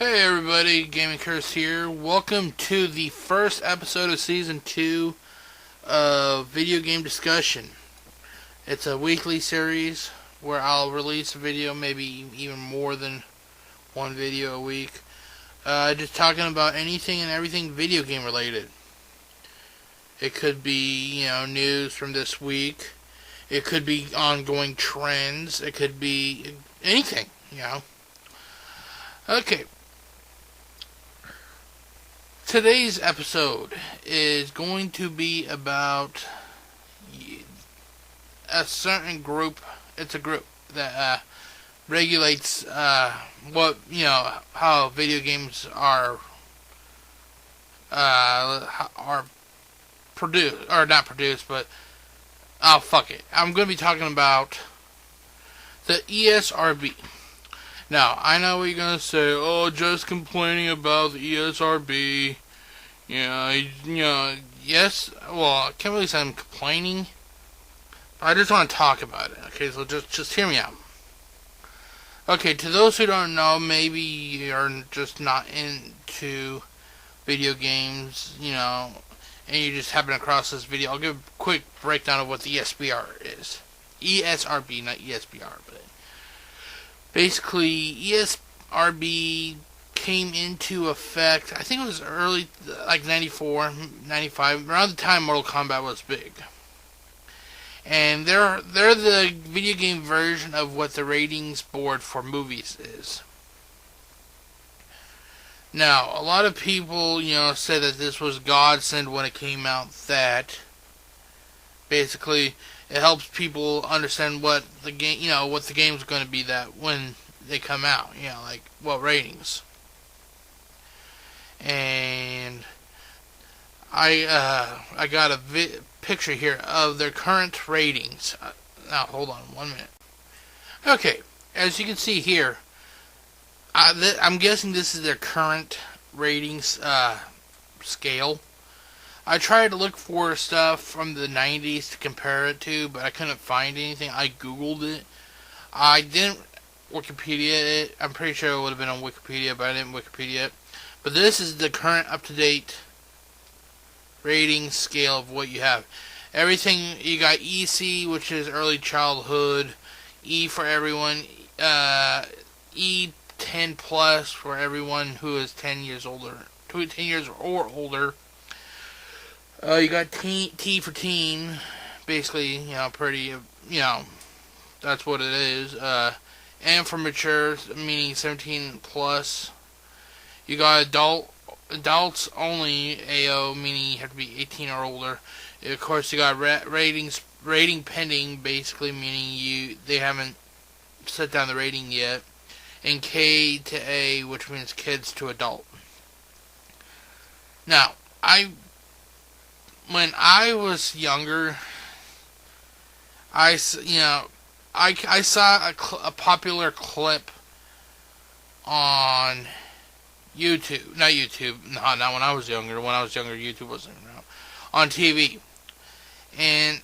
Hey everybody, Gaming Curse here. Welcome to the first episode of Season 2 of Video Game Discussion. It's a weekly series where I'll release a video, maybe even more than one video a week. Just talking about anything and everything video game related. It could be, news from this week. It could be ongoing trends. It could be anything, Okay. Today's episode is going to be about a certain group. It's a group that regulates how video games are produced, or not produced, but fuck it. I'm going to be talking about the ESRB. Now, I know what you're going to say, just complaining about the ESRB. Yes, well, I can't really say I'm complaining, but I just want to talk about it, okay, so just hear me out. Okay, to those who don't know, maybe you're just not into video games, and you just happen across this video, I'll give a quick breakdown of what the ESBR is. ESRB, not ESBR, but basically, ESRB came into effect, I think it was early, like 94, 95, around the time Mortal Kombat was big. And they're the video game version of what the ratings board for movies is. Now, a lot of people, said that this was godsend when it came out, that basically it helps people understand what the game, what the game's going to be that when they come out, like what ratings. And I got a picture here of their current ratings. Now hold on 1 minute. Okay, as you can see here, I'm guessing this is their current ratings scale. I tried to look for stuff from the 90s to compare it to, but I couldn't find anything. I googled it. I didn't Wikipedia it. I'm pretty sure it would have been on Wikipedia, but I didn't Wikipedia it. But this is the current up-to-date rating scale of what you have. Everything, you got EC, which is early childhood, E for everyone, E10 plus for everyone who is 10 years older, 10 years or older. You got T for teen, basically, pretty, that's what it is. And for mature, meaning 17 plus. You got adults only, AO, meaning you have to be 18 or older. Of course, you got rating pending, basically meaning they haven't set down the rating yet. And K to A, which means kids to adult. Now, when I was younger, I saw a popular clip on YouTube. Not YouTube. No, not when I was younger. When I was younger, YouTube wasn't around. On TV. And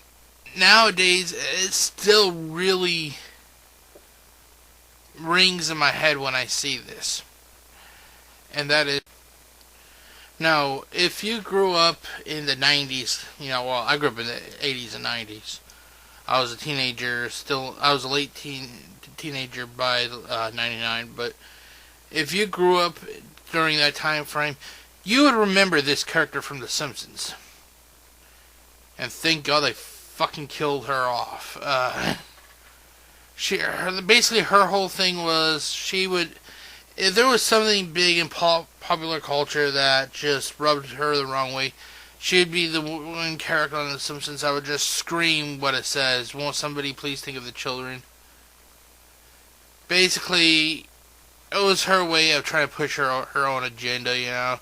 nowadays, it still really rings in my head when I see this. And that is, now, if you grew up in the 90s, I grew up in the 80s and 90s. I was a teenager, I was a late teenager by 99, but if you grew up during that time frame, you would remember this character from The Simpsons. And thank God they fucking killed her off. Basically her whole thing was, if there was something big in popular culture that just rubbed her the wrong way, she'd be the one character on The Simpsons that would just scream what it says. Won't somebody please think of the children? Basically, it was her way of trying to push her own agenda,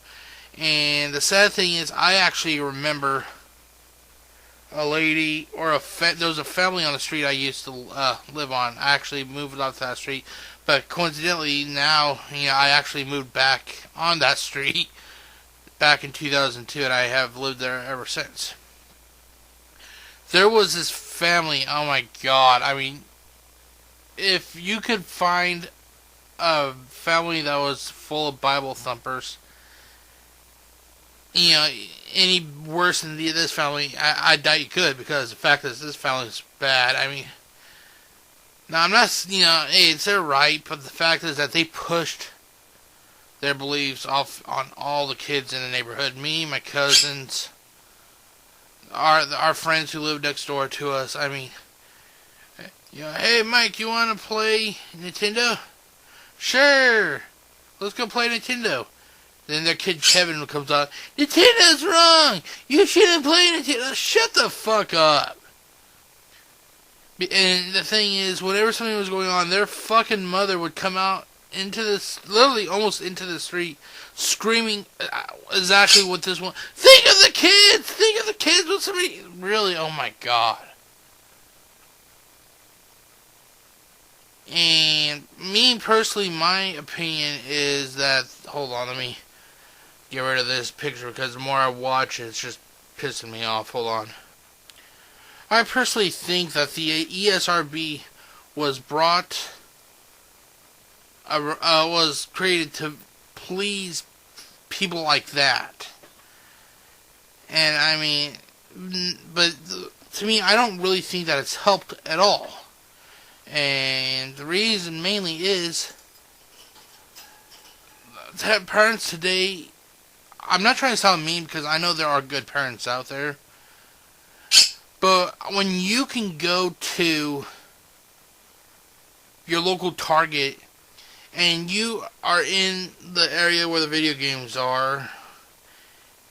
And the sad thing is, I actually remember a lady, or there was a family on the street I used to live on. I actually moved off that street, but coincidentally now, I actually moved back on that street back in 2002, and I have lived there ever since. There was this family, oh my god, I mean, if you could find a family that was full of Bible thumpers, you know, any worse than this family, I doubt you could, because the fact that this family is bad. I mean, now I'm not, hey, it's their right, but the fact is that they pushed their beliefs off on all the kids in the neighborhood. Me, my cousins, our friends who live next door to us. I mean, hey Mike, you want to play Nintendo? Sure, let's go play Nintendo. Then their kid Kevin comes out, Nintendo's wrong! You shouldn't play Nintendo! Shut the fuck up! And the thing is, whenever something was going on, their fucking mother would come out into this, literally almost into the street, screaming exactly what this one. Think of the kids! Think of the kids with somebody. Really, oh my god. And me personally, my opinion is that, hold on, let me get rid of this picture, because the more I watch it, it's just pissing me off. Hold on. I personally think that the ESRB was was created to please people like that. And I mean, but to me, I don't really think that it's helped at all. And the reason mainly is that parents today, I'm not trying to sound mean, because I know there are good parents out there, but when you can go to your local Target and you are in the area where the video games are,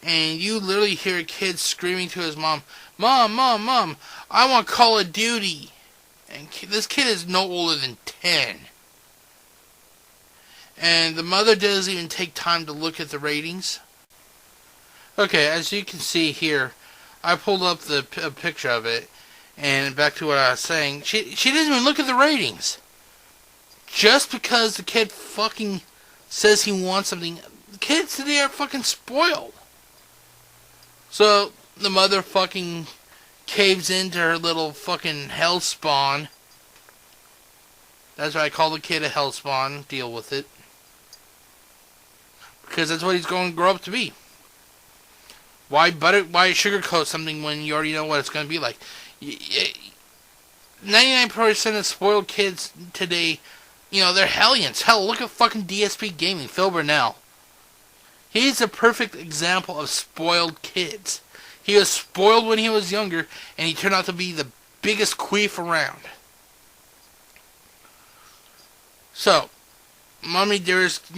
and you literally hear a kid screaming to his mom, Mom, Mom, Mom, I want Call of Duty. And this kid is no older than 10. And the mother doesn't even take time to look at the ratings. Okay, as you can see here, I pulled up the picture of it, and back to what I was saying, she doesn't even look at the ratings. Just because the kid fucking says he wants something, the kids today are fucking spoiled. So, the mother fucking caves into her little fucking hell spawn. That's why I call the kid a hell spawn. Deal with it. Because that's what he's going to grow up to be. Why sugarcoat something when you already know what it's going to be like? 99% of spoiled kids today, they're hellions. Hell, look at fucking DSP Gaming, Phil Burnell. He's a perfect example of spoiled kids. He was spoiled when he was younger, and he turned out to be the biggest queef around. So, Mommy Dearest,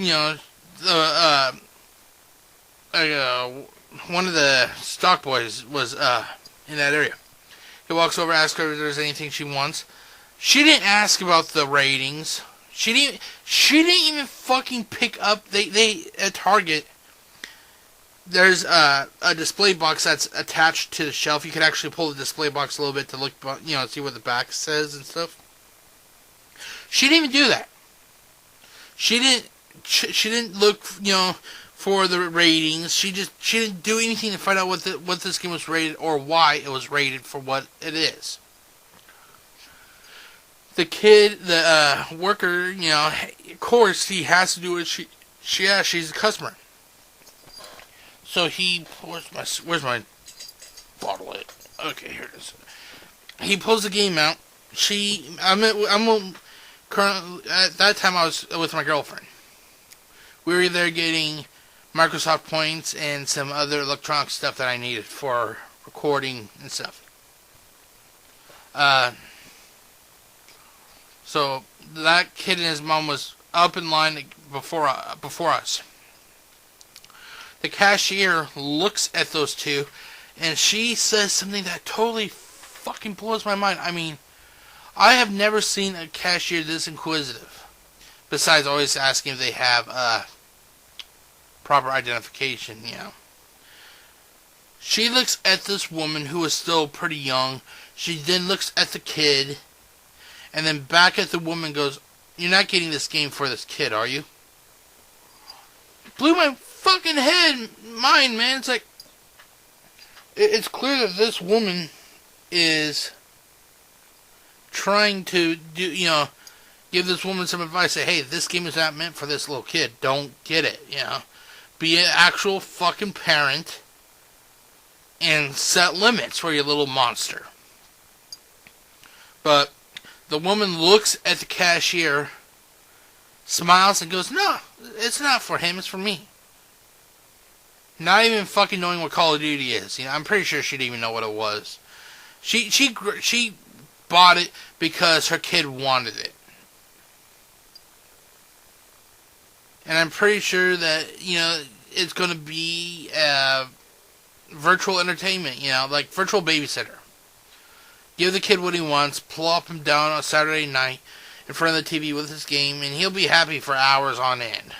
one of the stock boys was in that area. He walks over, asks her if there's anything she wants. She didn't ask about the ratings. She didn't even fucking pick up. They at Target, there's a display box that's attached to the shelf. You can actually pull the display box a little bit to look, see what the back says and stuff. She didn't even do that. She didn't look, for the ratings. She didn't do anything to find out what this game was rated or why it was rated for what it is. The kid, the worker, of course he has to do what she's a customer. So where's my bottle at? Okay, here it is. He pulls the game out. Currently, at that time I was with my girlfriend. We were there getting Microsoft points and some other electronic stuff that I needed for recording and stuff. So that kid and his mom was up in line before us. The cashier looks at those two, and she says something that totally fucking blows my mind. I mean, I have never seen a cashier this inquisitive. Besides always asking if they have proper identification, She looks at this woman who is still pretty young. She then looks at the kid, and then back at the woman, goes, "You're not getting this game for this kid, are you?" Blew my fucking mind, man. It's like, it's clear that this woman is trying to do, give this woman some advice. Say, hey, this game is not meant for this little kid. Don't get it, Be an actual fucking parent and set limits for your little monster. But the woman looks at the cashier, smiles, and goes, no, it's not for him, it's for me. Not even fucking knowing what Call of Duty is. I'm pretty sure she didn't even know what it was. She bought it because her kid wanted it. And I'm pretty sure that, it's going to be virtual entertainment, like virtual babysitter. Give the kid what he wants, plop him down on a Saturday night in front of the TV with his game, and he'll be happy for hours on end.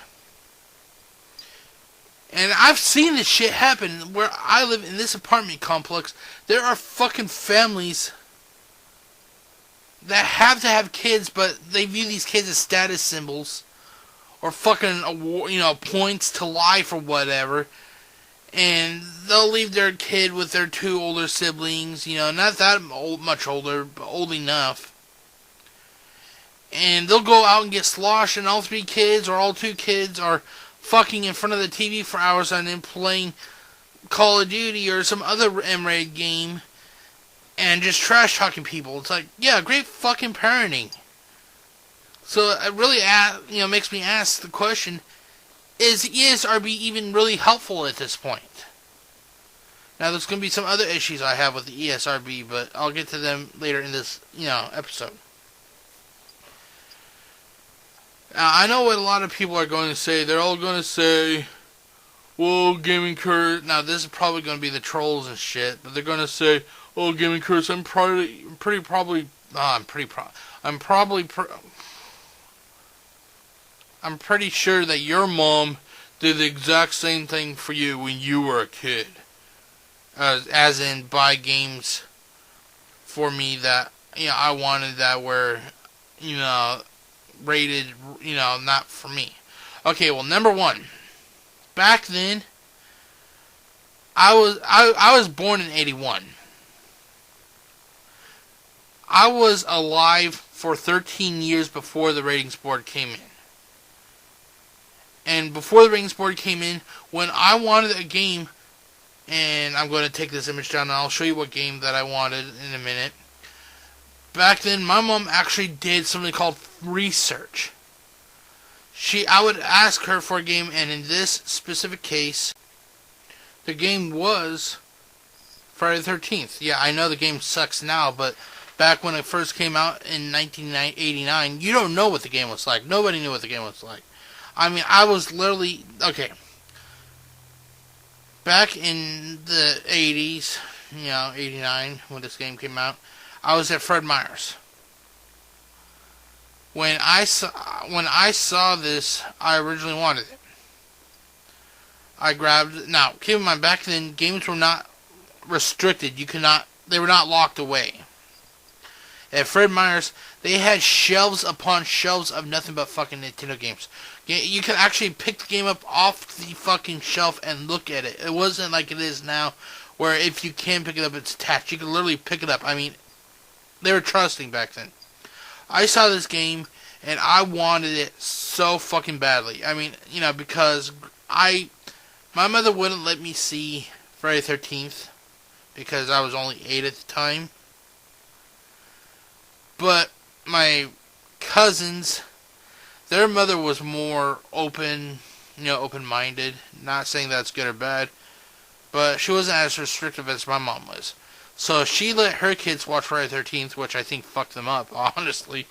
And I've seen this shit happen where I live in this apartment complex. There are fucking families that have to have kids, but they view these kids as status symbols or fucking, points to life or whatever. And they'll leave their kid with their two older siblings, not that much older, but old enough. And they'll go out and get sloshed, and all three kids or all two kids are fucking in front of the TV for hours on end playing Call of Duty or some other M-rated game and just trash talking people. It's like, yeah, great fucking parenting. So it really, makes me ask the question, is ESRB even really helpful at this point? Now, there's going to be some other issues I have with the ESRB, but I'll get to them later in this, episode. Now, I know what a lot of people are going to say. They're all going to say, well, Gaming Curse. Now, this is probably going to be the trolls and shit, but they're going to say, oh, Gaming Curse, I'm pretty sure that your mom did the exact same thing for you when you were a kid. As in, buy games for me that, I wanted that were, rated, not for me. Okay, well, number one. Back then, I was born in 81. I was alive for 13 years before the ratings board came in. And before the ratings board came in, when I wanted a game, and I'm going to take this image down and I'll show you what game that I wanted in a minute. Back then, my mom actually did something called research. I would ask her for a game, and in this specific case, the game was Friday the 13th. Yeah, I know the game sucks now, but back when it first came out in 1989, you don't know what the game was like. Nobody knew what the game was like. I mean, I was literally, okay, back in the 80s, 89, when this game came out, I was at Fred Meyer's. When I saw this, I originally wanted it. I grabbed it. Now, keep in mind, back then, games were not restricted. They were not locked away. At Fred Meyer's, they had shelves upon shelves of nothing but fucking Nintendo games. You could actually pick the game up off the fucking shelf and look at it. It wasn't like it is now, where if you can pick it up, it's attached. You could literally pick it up. I mean, they were trusting back then. I saw this game, and I wanted it so fucking badly. I mean, because my mother wouldn't let me see Friday the 13th, because I was only 8 at the time. But my cousins, their mother was more open-minded. Not saying that's good or bad, but she wasn't as restrictive as my mom was. So she let her kids watch Friday the 13th, which I think fucked them up, honestly.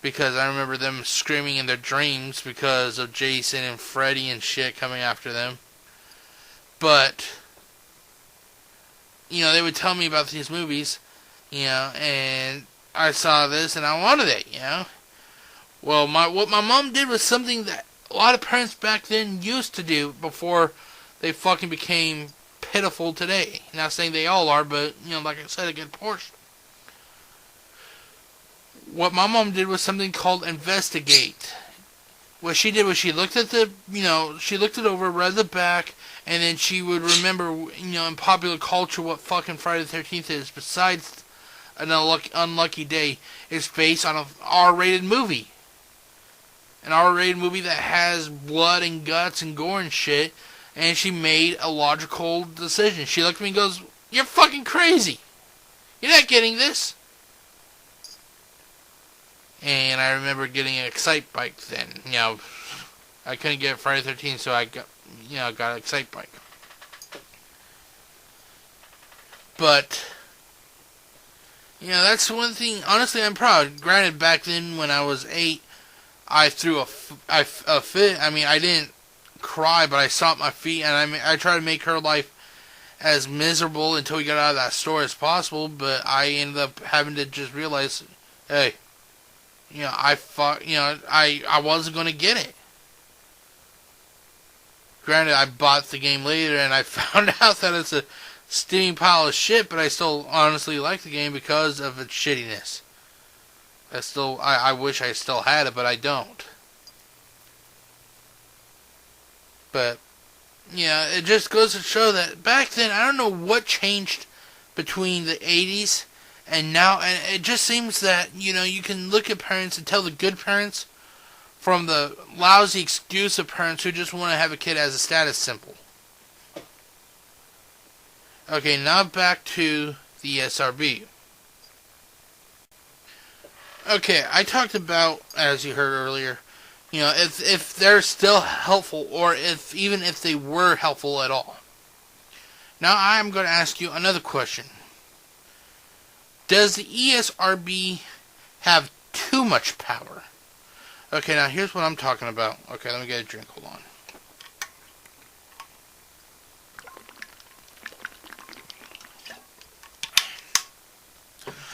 Because I remember them screaming in their dreams because of Jason and Freddy and shit coming after them. But, they would tell me about these movies, and I saw this and I wanted it, Well, what my mom did was something that a lot of parents back then used to do before they fucking became pitiful today. Not saying they all are, but, like I said, a good portion. What my mom did was something called investigate. What she did was she looked at she looked it over, read the back, and then she would remember, in popular culture what fucking Friday the 13th is, besides An Unlucky Day is based on an R-rated movie. An R-rated movie that has blood and guts and gore and shit. And she made a logical decision. She looked at me and goes, "You're fucking crazy. You're not getting this." And I remember getting an Excite bike then. I couldn't get Friday the 13th, so I got an Excite bike. But, that's one thing. Honestly, I'm proud. Granted, back then when I was 8, I threw a fit. I mean, I didn't cry, but I stomped my feet, and I tried to make her life as miserable until we got out of that store as possible. But I ended up having to just realize, hey, I wasn't going to get it. Granted, I bought the game later, and I found out that it's a steaming pile of shit, but I still honestly like the game because of its shittiness. I wish I still had it, but I don't. But, it just goes to show that back then, I don't know what changed between the 80s and now, and it just seems that, you can look at parents and tell the good parents from the lousy excuse of parents who just want to have a kid as a status symbol. Okay, now back to the ESRB. Okay, I talked about, as you heard earlier, if they're still helpful, or even if they were helpful at all. Now I'm going to ask you another question. Does the ESRB have too much power? Okay, now here's what I'm talking about. Okay, let me get a drink. Hold on.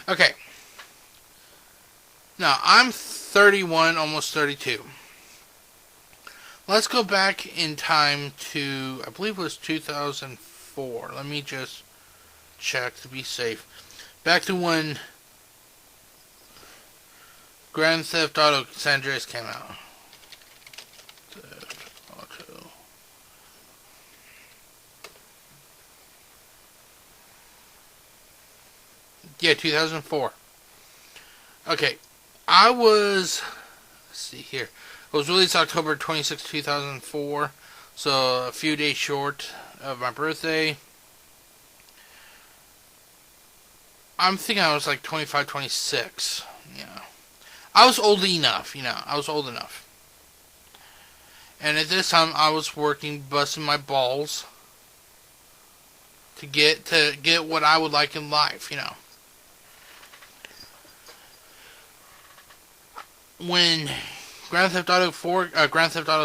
Okay. Now, I'm 31, almost 32. Let's go back in time to, I believe it was 2004. Let me just check to be safe. Back to when Grand Theft Auto San Andreas came out. Theft Auto. Yeah, 2004. Okay. Let's see here. It was released October 26, 2004. So a few days short of my birthday. I'm thinking I was like 25, 26. I was old enough, I was old enough. And at this time, I was working, busting my balls to get what I would like in life, When Grand Theft Auto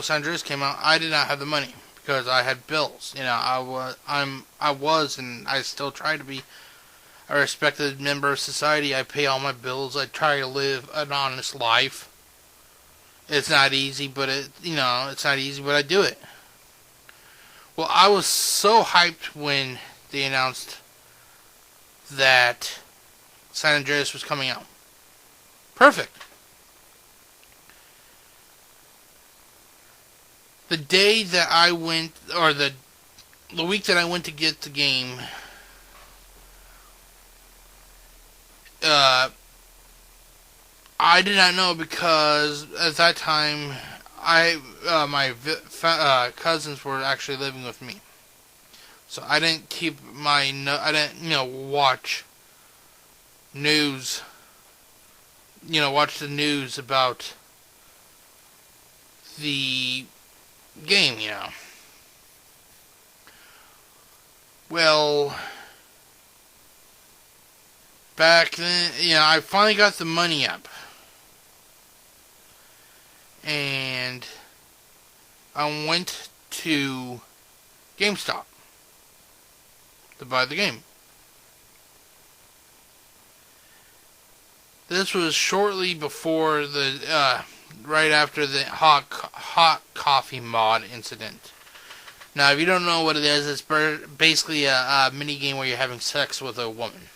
San Andreas came out, I did not have the money because I had bills. I was, and I still try to be a respected member of society. I pay all my bills. I try to live an honest life. It's not easy, but it's not easy, but I do it. Well, I was so hyped when they announced that San Andreas was coming out. Perfect. The day that I went, or the week that I went to get the game, I did not know because at that time, my cousins were actually living with me, so I didn't keep I didn't watch news, watch the news about the game, Well, back then, I finally got the money up. And I went to GameStop to buy the game. This was shortly before right after the hot coffee mod incident. Now, if you don't know what it is, it's basically a mini game where you're having sex with a woman.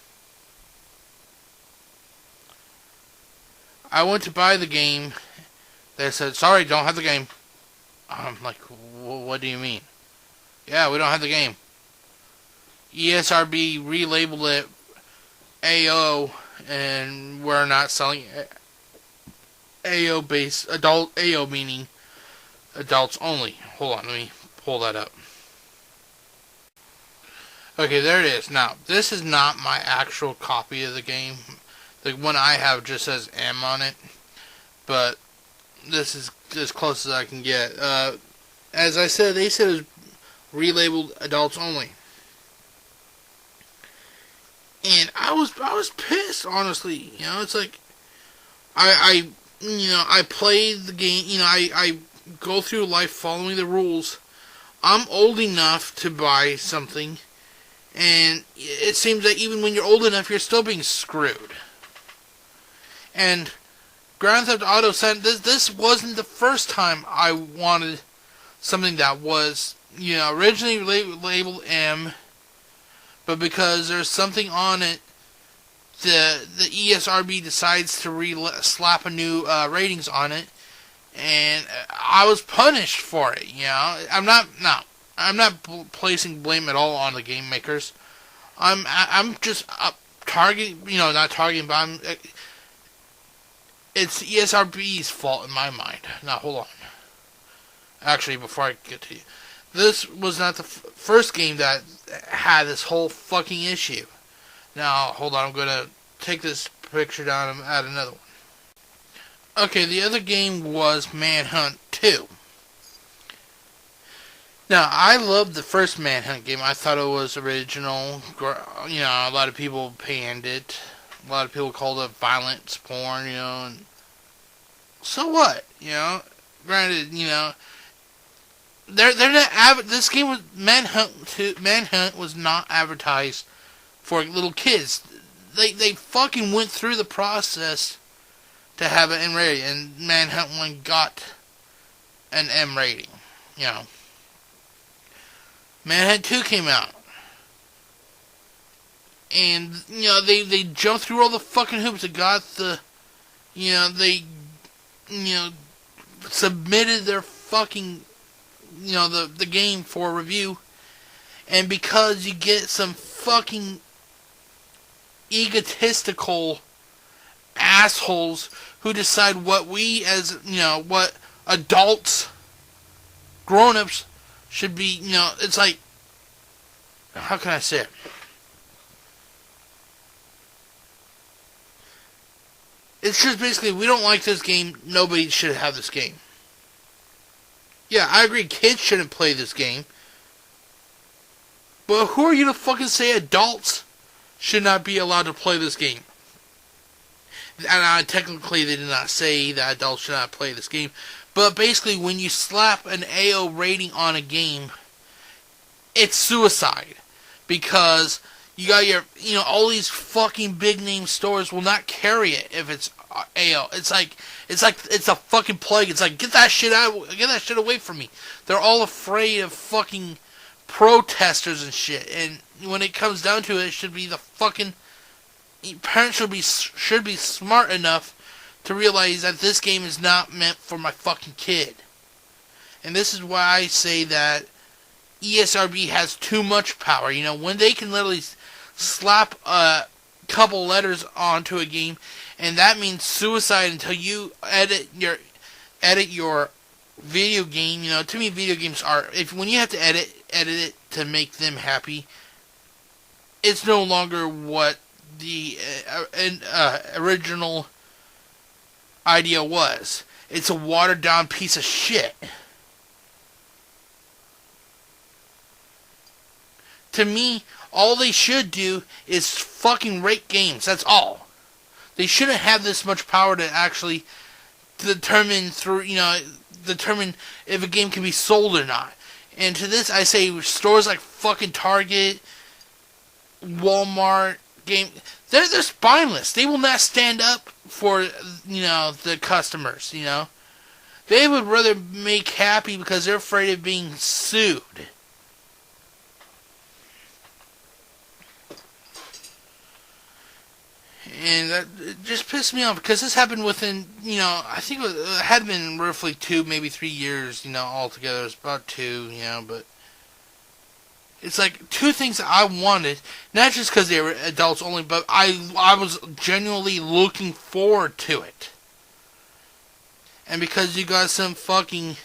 I went to buy the game. They said, "Sorry, don't have the game." I'm like, what do you mean? Yeah, we don't have the game. ESRB relabeled it AO, and we're not selling AO based adult AO, meaning adults only. Hold on, let me pull that up. Okay, there it is. Now, this is not my actual copy of the game. The one I have just says M on it, but this is as close as I can get. As I said, they said it was relabeled adults only. And I was pissed, honestly. You know, it's like I play the game. You know, I go through life following the rules. I'm old enough to buy something, and it seems that even when you're old enough, you're still being screwed. And Grand Theft Auto said this wasn't the first time I wanted something that was, you know, originally labeled M, but because there's something on it, the ESRB decides to slap a new ratings on it, and I was punished for it. You know, I'm not placing blame at all on the game makers. I'm just targeting, you know, not targeting, but it's ESRB's fault in my mind. Now, hold on. Actually, before I get to you, this was not the first game that had this whole fucking issue. Now, hold on, I'm going to take this picture down and add another one. Okay, the other game was Manhunt 2. Now, I loved the first Manhunt game. I thought it was original. You know, a lot of people panned it. A lot of people called it violence porn, you know. And so what? You know, granted, you know, they're not this game was Manhunt 2. Manhunt was not advertised for little kids. They fucking went through the process to have an M rating, and Manhunt 1 got an M rating. You know, Manhunt 2 came out, and you know they jumped through all the fucking hoops. They got the, you know, they, you know, submitted their fucking, you know, the game for review, and because you get some fucking egotistical assholes who decide what we as, you know, what adults, grown-ups should be, you know, it's like, how can I say it? It's just basically, we don't like this game, nobody should have this game. Yeah, I agree, kids shouldn't play this game. But who are you to fucking say adults should not be allowed to play this game? And technically they did not say that adults should not play this game. But basically, when you slap an AO rating on a game, it's suicide. Because you got your, you know, all these fucking big name stores will not carry it if it's AO. It's a fucking plague. It's like, get that shit away from me. They're all afraid of fucking protesters and shit. And when it comes down to it, it should be the fucking parents should be smart enough to realize that this game is not meant for my fucking kid. And this is why I say that ESRB has too much power. You know, when they can literally slap a couple letters onto a game, and that means suicide until you edit your video game. You know, to me, video games are, when you have to edit it to make them happy, it's no longer what the original idea was. It's a watered down piece of shit. To me, all they should do is fucking rate games. That's all. They shouldn't have this much power to actually determine if a game can be sold or not. And to this, I say stores like fucking Target, Walmart, they're spineless. They will not stand up for, you know, the customers, you know. They would rather make happy because they're afraid of being sued. And that just pissed me off because this happened within, you know, I think it had been roughly 2, maybe 3 years, you know, altogether. It was about 2, you know, but It's like two things that I wanted, not just because they were adults only, but I was genuinely looking forward to it. And because you got some fucking,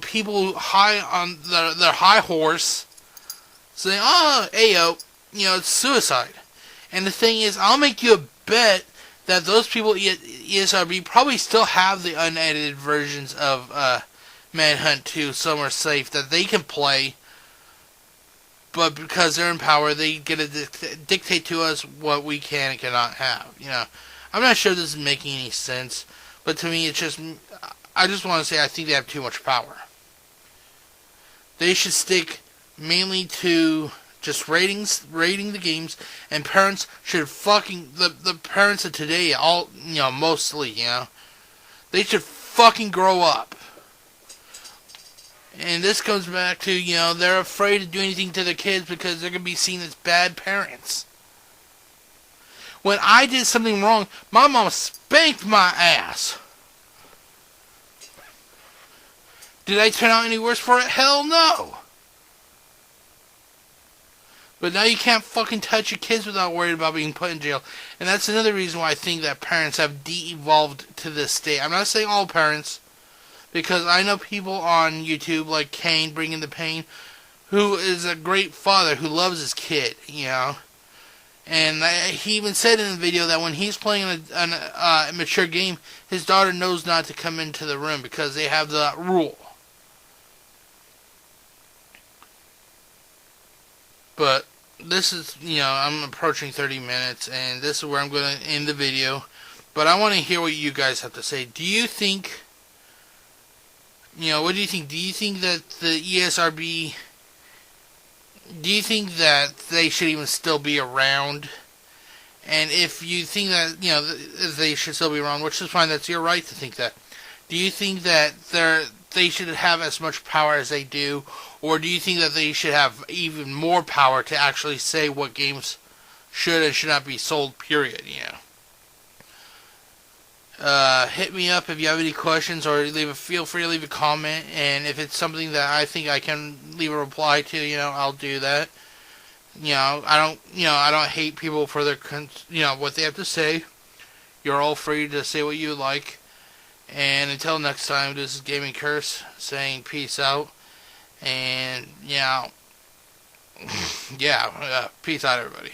people high on their high horse saying, oh, ayo, it's suicide. And the thing is, I'll make you a bet that those people at ESRB probably still have the unedited versions of Manhunt 2 somewhere safe that they can play, but because they're in power, they get to dictate to us what we can and cannot have. I'm not sure this is making any sense, but to me, I just want to say I think they have too much power. They should stick mainly to just rating the games, and parents should the parents of today, mostly, they should fucking grow up. And this comes back to, they're afraid to do anything to their kids because they're going to be seen as bad parents. When I did something wrong, my mom spanked my ass. Did I turn out any worse for it? Hell no. But now you can't fucking touch your kids without worrying about being put in jail. And that's another reason why I think that parents have de-evolved to this state. I'm not saying all parents, because I know people on YouTube like Kane, Bringing the Pain, who is a great father who loves his kid, And he even said in the video that when he's playing a mature game, his daughter knows not to come into the room because they have that rule. But this is, I'm approaching 30 minutes, and this is where I'm going to end the video. But I want to hear what you guys have to say. Do you think, what do you think? Do you think that the ESRB, do you think that they should even still be around? And if you think that, they should still be around, which is fine, that's your right to think that. Do you think that they should have as much power as they do? Or do you think that they should have even more power to actually say what games should and should not be sold, period, Hit me up if you have any questions, or feel free to leave a comment, and if it's something that I think I can leave a reply to, I'll do that. I don't hate people for their, what they have to say. You're all free to say what you like. And until next time, this is Gaming Curse saying peace out. And, peace out, everybody.